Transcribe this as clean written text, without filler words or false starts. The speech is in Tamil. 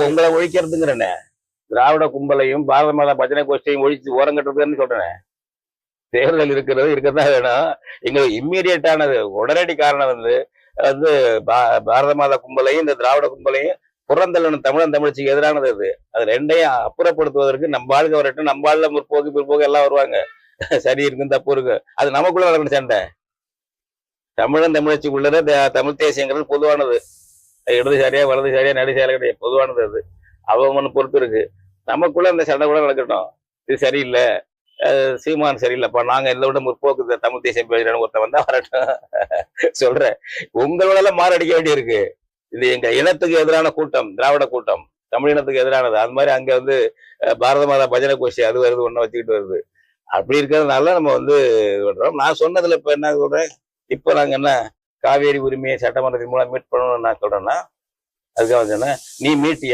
உங்களை ஒழிக்கிறதுங்கிறனே, திராவிட கும்பலையும் பாரத மாதா பஜனை கோஷ்டியையும் ஒழிச்சு ஓரங்கட்டுறதுன்னு சொல்றேன். தேர்தல் இருக்கிறது இருக்கத்தான் வேணும். எங்களுக்கு இம்மீடியட்டானது உடனடி காரணம் வந்து வந்து பாரத மாதா கும்பலையும் இந்த திராவிட கும்பலையும் புறந்தள்ளணும். தமிழன் தமிழ்ச்சிக்கு எதிரானது அது. அது ரெண்டையும் அப்புறப்படுத்துவதற்கு நம்ம ஆளுங்க வரட்டும், நம்ம ஆளுல முற்போக்கு பிற்போக்கு எல்லாம் வருவாங்க. சரி இருக்கும் தப்பு இருக்கு, அது நமக்குள்ள நடக்கிற சண்டை. தமிழன் தமிழ்ச்சிக்குள்ளத தமிழ் தேசியங்கிறது பொதுவானது. இடதுசாரியா வலதுசாரியா நடுசாரியா கிடையாது, பொதுவானது அது. அவங்க பொறுத்து இருக்கு. நமக்குள்ள அந்த சண்டை கூட நடக்கட்டும். இது சரியில்லை, சீமான் சரியில்லைப்பா, நாங்க இதை விட முற்போக்கு தமிழ் தேசியம் பேசுறேன்னு ஒருத்தன் வந்தா வரட்டும். சொல்றேன், உங்களோட எல்லாம் மாரடிக்க வேண்டியிருக்கு. இது எங்க இனத்துக்கு எதிரான கூட்டம், திராவிட கூட்டம், தமிழ் இனத்துக்கு எதிரானது. அது மாதிரி அங்க வந்து பாரத மாதா பஜனை கோஷ்டி அது வருது, ஒண்ணு வச்சுக்கிட்டு வருது. அப்படி இருக்கிறதுனால நம்ம வந்து இது பண்றோம். நான் சொன்னதுல இப்ப என்ன சொல்றேன், இப்ப நாங்க என்ன காவேரி உரிமையை சட்டமன்றத்தின் மூலம் மீட் பண்ணணும்னு நான் சொல்றேன்னா, அதுக்காக சொன்னேன், நீ மீட்டியா?